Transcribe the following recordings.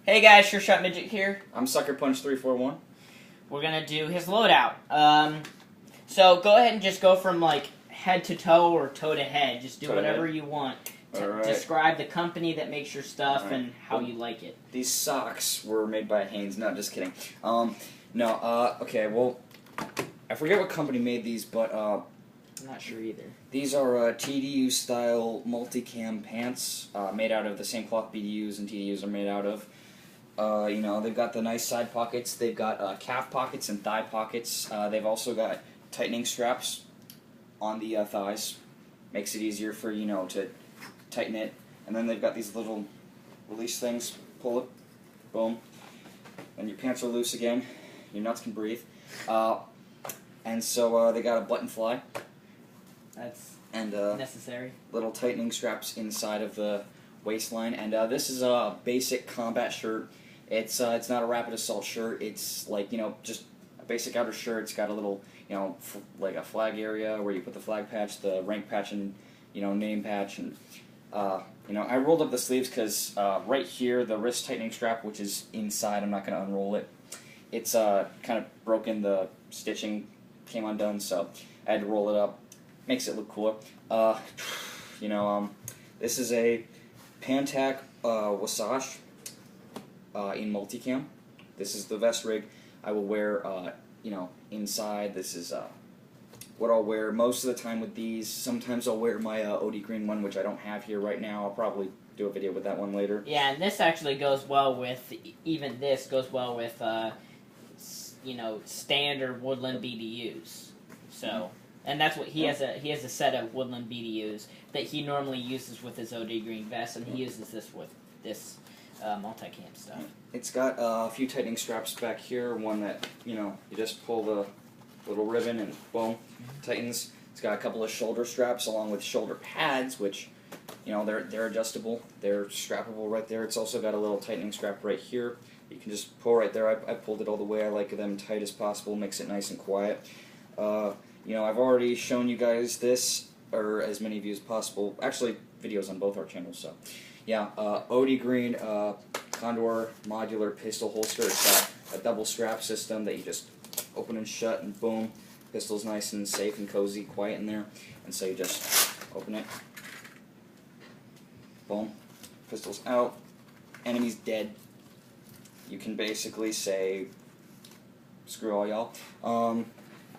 Hey guys, Sure Shot Midget here. I'm Sucker Punch 341. We're gonna do his loadout. So go ahead and just go from like head to toe or toe to head. Just do whatever you want. Alright. Describe the company that makes your stuff Alright. and how you like it. These socks were made by Hanes. No, just kidding. Okay, well, I forget what company made these, but I'm not sure either. these are TDU style multicam pants made out of the same cloth BDUs and TDUs are made out of. They've got the nice side pockets. They've got calf pockets and thigh pockets. They've also got tightening straps on the thighs. Makes it easier for, to tighten it. And then they've got these little release things. Pull it. Boom. And your pants are loose again. Your nuts can breathe. And so they got a button fly. That's and necessary. Little tightening straps inside of the waistline. And this is a basic combat shirt. It's not a rapid assault shirt. It's like, just a basic outer shirt. It's got a little, like a flag area where you put the flag patch, the rank patch, and, name patch. And, I rolled up the sleeves because right here, the wrist tightening strap, which is inside, I'm not going to unroll it. It's kind of broken. The stitching came undone, so I had to roll it up. Makes it look cooler. This is a Pantac Wasatch in multicam. This is the vest rig I will wear, inside. This is what I'll wear most of the time with these. Sometimes I'll wear my OD green one, which I don't have here right now. I'll probably do a video with that one later. Yeah, and this actually goes well with, even this goes well with, standard woodland BDUs. So, and that's what he has a set of woodland BDUs that he normally uses with his OD green vest, and he uses this with this multicam stuff. It's got a few tightening straps back here. One that you just pull the little ribbon and boom, tightens. It's got a couple of shoulder straps along with shoulder pads, which they're adjustable. They're strappable right there. It's also got a little tightening strap right here. You can just pull right there. I pulled it all the way. I like them tight as possible. Makes it nice and quiet. I've already shown you guys this, or as many of you as possible. Actually, videos on both our channels. So, yeah, OD Green Condor modular pistol holster. It's got a double strap system that you just open and shut, and boom, pistol's nice and safe and cozy, quiet in there. And so you just open it. Boom, pistol's out. Enemy's dead. You can basically say, screw all y'all.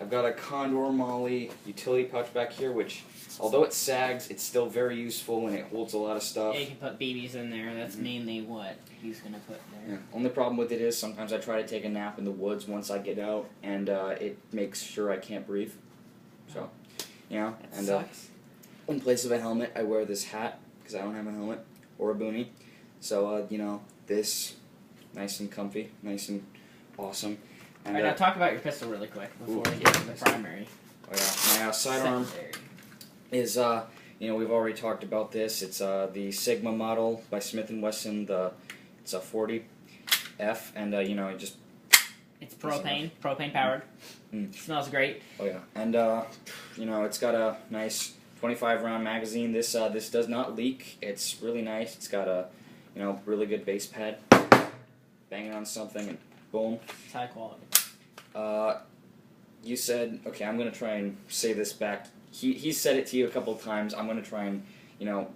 I've got a Condor Molly utility pouch back here, which, although it sags, it's still very useful and it holds a lot of stuff. Yeah, you can put BBs in there. That's mainly what he's going to put in there. Yeah. Only problem with it is sometimes I try to take a nap in the woods once I get out, and it makes sure I can't breathe. So, That sucks. In place of a helmet, I wear this hat, because I don't have a helmet, or a boonie. So, this, nice and comfy, nice and awesome. And, Alright, now talk about your pistol really quick before we get to the primary. Oh yeah, my sidearm is, we've already talked about this. It's the Sigma model by Smith & Wesson. It's a 40F, and, it just... It's propane powered. Smells great. Oh yeah, and, it's got a nice 25-round magazine. This does not leak. It's really nice. It's got a, really good base pad. Bang it on something and boom. It's high quality. You said, okay, I'm going to try and say this back. He said it to you a couple of times. I'm going to try and,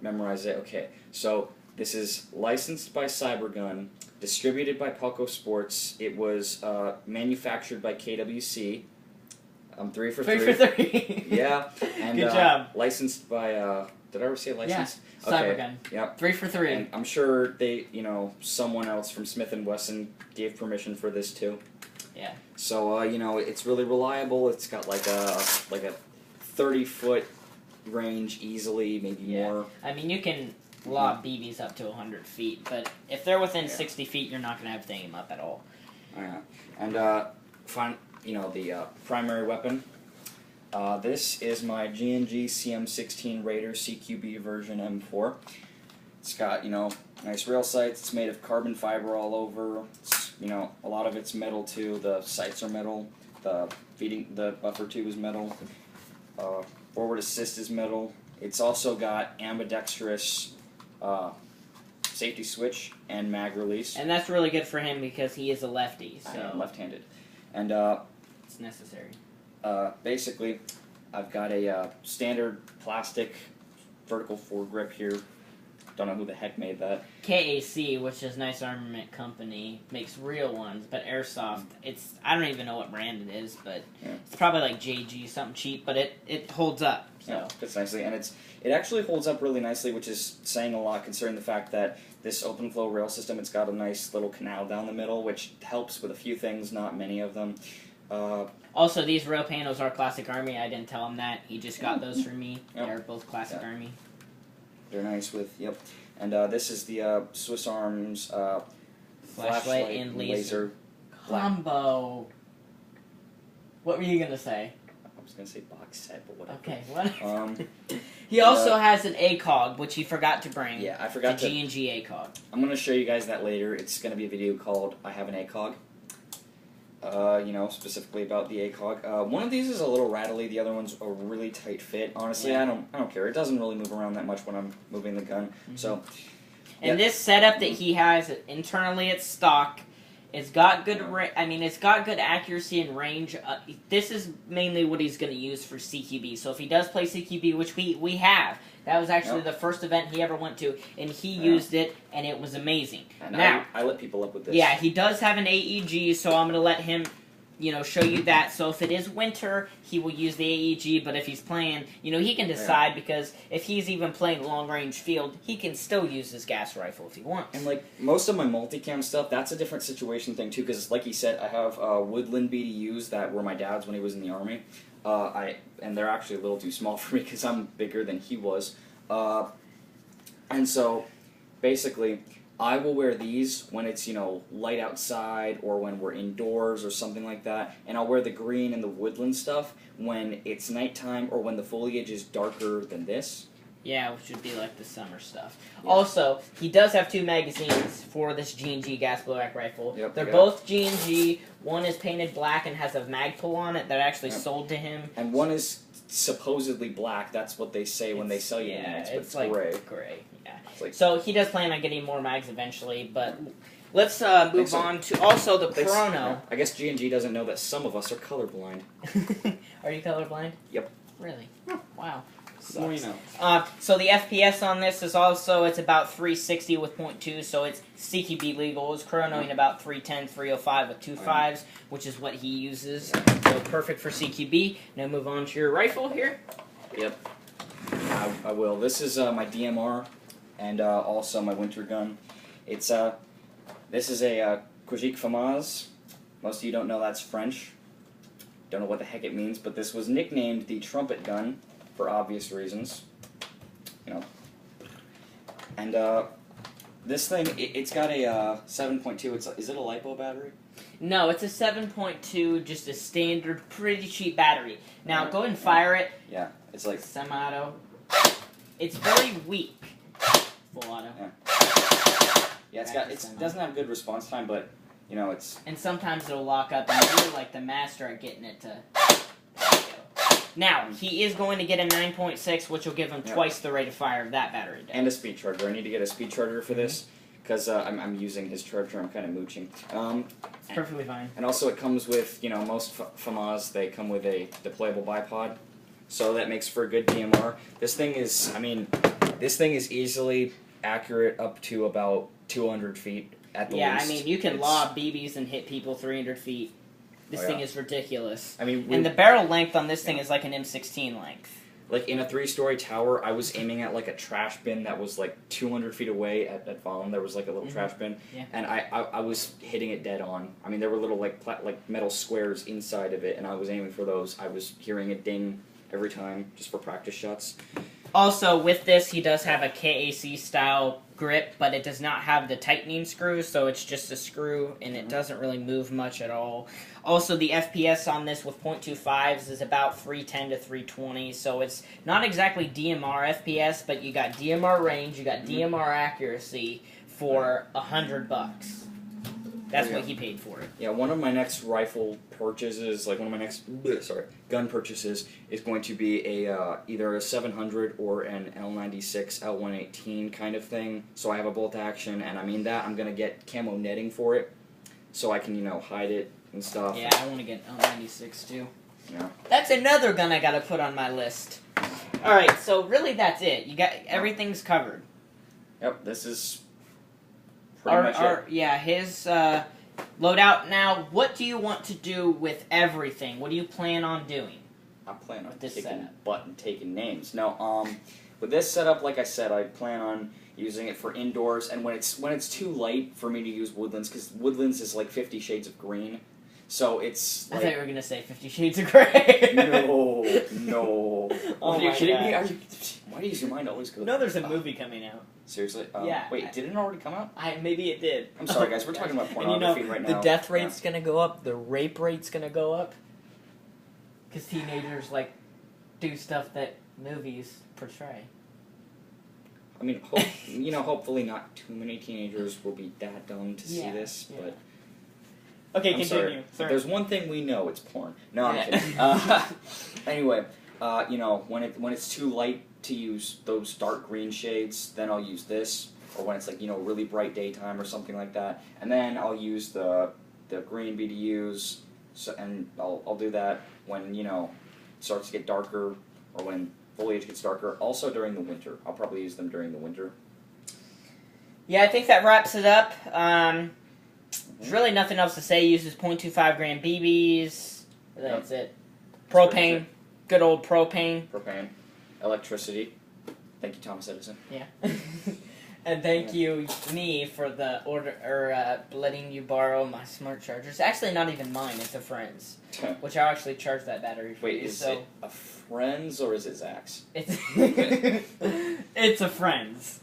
memorize it. Okay, so this is licensed by Cybergun, distributed by Palco Sports. It was manufactured by KWC. 3 for 3. 3 for 3. Yeah. And, good job. Licensed by, did I ever say licensed? Yeah, Cybergun. Okay. Yep. 3 for 3. And I'm sure they, someone else from Smith & Wesson gave permission for this too. Yeah. So, it's really reliable. It's got like a 30-foot range easily, maybe more. I mean, you can lob BBs up to 100 feet, but if they're within 60 feet, you're not going to have to aim up at all. Oh, yeah. And, the primary weapon. This is my G&G CM16 Raider CQB version M4. It's got, nice rail sights. It's made of carbon fiber all over. It's, a lot of it's metal too. The sights are metal. The buffer tube is metal. Forward assist is metal. It's also got ambidextrous safety switch and mag release. And that's really good for him because he is a lefty. So I am left-handed. And it's necessary. basically, I've got a standard plastic vertical foregrip here. Don't know who the heck made that. KAC, which is Nice Armament Company, makes real ones, but Airsoft, I don't even know what brand it is, but it's probably like JG, something cheap, but it holds up. So. Yeah, fits nicely, and it actually holds up really nicely, which is saying a lot considering the fact that this open flow rail system, it's got a nice little canal down the middle, which helps with a few things, not many of them. Also, these rail panels are Classic Army. I didn't tell him that. He just got those for me. Yep. They're both Classic Army. They're nice with, And this is the Swiss Arms flashlight and laser combo. What were you going to say? I was going to say box set, but whatever. Okay, what? He also has an ACOG, which he forgot to bring. Yeah, I forgot the G&G ACOG. I'm going to show you guys that later. It's going to be a video called I Have an ACOG. Specifically about the ACOG. One of these is a little rattly. The other one's a really tight fit. Honestly, yeah. I don't care. It doesn't really move around that much when I'm moving the gun. Mm-hmm. So, and this setup that he has internally at stock, it's got good. It's got good accuracy and range. This is mainly what he's going to use for CQB. So if he does play CQB, which we have. That was actually the first event he ever went to, and he used it, and it was amazing. And now, I let people up with this. Yeah, he does have an AEG, so I'm going to let him, show you that. So if it is winter, he will use the AEG, but if he's playing, he can decide, because if he's even playing long-range field, he can still use his gas rifle if he wants. And, most of my multicam stuff, that's a different situation thing, too, because, like he said, I have Woodland BDUs that were my dad's when he was in the Army. And they're actually a little too small for me because I'm bigger than he was. And so, basically, I will wear these when it's, light outside or when we're indoors or something like that. And I'll wear the green and the woodland stuff when it's nighttime or when the foliage is darker than this. Yeah, which would be like the summer stuff. Yeah. Also, he does have 2 magazines for this G&G gas blowback rifle. Yep, they're both G&G. One is painted black and has a mag pull on it that actually sold to him. And one is supposedly black. That's what they say when they sell you mags, but it's like gray. Yeah. So he does plan on getting more mags eventually, but let's move on to also the Chrono. I guess G&G doesn't know that some of us are colorblind. Are you colorblind? Yep. Really? Wow. Well, you know. So the FPS on this is also, it's about 360 with 0.2, so it's CQB legal. It's chronoing about 310, 305 with 2.5s, which is what he uses. So perfect for CQB. Now move on to your rifle here. Yep. I will. This is my DMR and also my winter gun. It's this is a Kojik FAMAS. Most of you don't know that's French. Don't know what the heck it means, but this was nicknamed the trumpet gun for obvious reasons. And this thing, it's got a 7.2. Is it a LiPo battery? No, it's a 7.2, just a standard, pretty cheap battery. Now, go ahead and fire it. Yeah, it's like semi-auto. It's very weak. Full auto. Yeah, it doesn't have good response time, but it's. And sometimes it'll lock up, and you're like the master at getting it to. Now, he is going to get a 9.6, which will give him twice the rate of fire of that battery does. And a speed charger. I need to get a speed charger for this, because I'm using his charger. I'm kind of mooching. It's perfectly fine. And also it comes with, most FAMAS, they come with a deployable bipod, so that makes for a good DMR. This thing is easily accurate up to about 200 feet at the least. Yeah, you can lob BBs and hit people 300 feet. This thing is ridiculous. And the barrel length on this thing is like an M16 length. Like, in a 3-story tower, I was aiming at, like, a trash bin that was, like, 200 feet away at volume. There was, like, a little trash bin. Yeah. And I was hitting it dead on. There were little, like metal squares inside of it, and I was aiming for those. I was hearing a ding every time, just for practice shots. Also, with this, he does have a KAC-style grip, but it does not have the tightening screw, so it's just a screw, and it doesn't really move much at all. Also, the FPS on this with .25s is about 310 to 320, so it's not exactly DMR FPS, but you got DMR range, you got DMR accuracy for $100. That's what he paid for it. Yeah, one of my next rifle purchases, like one of my next gun purchases, is going to be a either a 700 or an L96 L118 kind of thing. So I have a bolt action, and I mean that I'm gonna get camo netting for it, so I can hide it and stuff. Yeah, I want to get L96 too. Yeah. That's another gun I gotta put on my list. All right, so really that's it. You got everything's covered. Yep, this is pretty much it. Yeah, his loadout. Now, what do you want to do with everything? What do you plan on doing? I plan on this kicking setup? butt and taking names. No, with this setup, like I said, I plan on using it for indoors, and when it's too light for me to use woodlands, because woodlands is like 50 Shades of Green, so it's like... I thought you were gonna say 50 Shades of Grey. No. Oh Are you my kidding me? God. Why does your mind always go... No, there's a movie coming out. Seriously? Yeah. Wait, didn't it already come out? Maybe it did. I'm sorry, guys. We're talking about pornography right now. The death rate's gonna go up. The rape rate's gonna go up. Because teenagers do stuff that movies portray. I mean, hopefully not too many teenagers will be that dumb to see this, but... Okay, I'm continue. Sorry. There's one thing we know, it's porn. No, I'm kidding. Anyway, when it's too light to use those dark green shades, then I'll use this. Or when it's really bright daytime or something like that, and then I'll use the green BDUs. And I'll do that when it starts to get darker, or when foliage gets darker. Also during the winter, I'll probably use them during the winter. Yeah, I think that wraps it up. There's really nothing else to say. Uses 0.25 gram BBs. That's it. Propane. Good old propane. Propane. Electricity. Thank you, Thomas Edison. Yeah. And thank you, me, for the letting you borrow my smart charger. It's actually not even mine. It's a friend's. Which I'll actually charge that battery for. Wait, is it a friend's or is it Zach's? It's a friend's.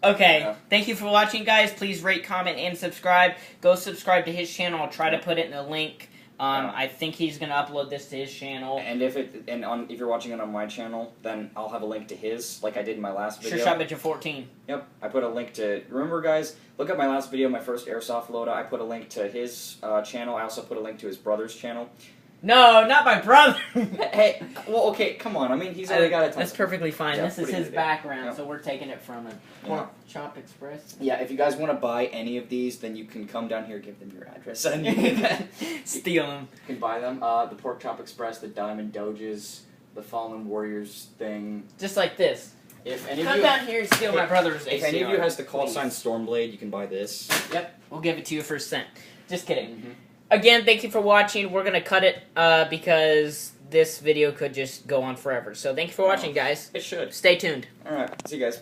Okay, Thank you for watching, guys. Please rate, comment, and subscribe. Go subscribe to his channel. I'll try to put it in the link. I think he's going to upload this to his channel. And if you're watching it on my channel, then I'll have a link to his, like I did in my last video. Sure Shot Bitch 14. Yep, I put a link to... Remember, guys, look at my last video, my first airsoft loadout. I put a link to his channel. I also put a link to his brother's channel. No, not my brother. Hey, well, okay, come on. I mean, he's already got a ton. That's perfectly fine. Yeah, this is his background, so we're taking it from him. Pork Chop Express. Yeah, if you guys want to buy any of these, then you can come down here, give them your address, and you can steal them. You can buy them. The Pork Chop Express, the Diamond Doges, the Fallen Warriors thing. Just like this. If any Come down here and steal my brother's ACR. If any of you has the call sign Stormblade, you can buy this. Yep, we'll give it to you for a cent. Just kidding. Mm-hmm. Again, thank you for watching. We're going to cut it because this video could just go on forever. So thank you for watching, guys. It should. Stay tuned. Alright, see you guys.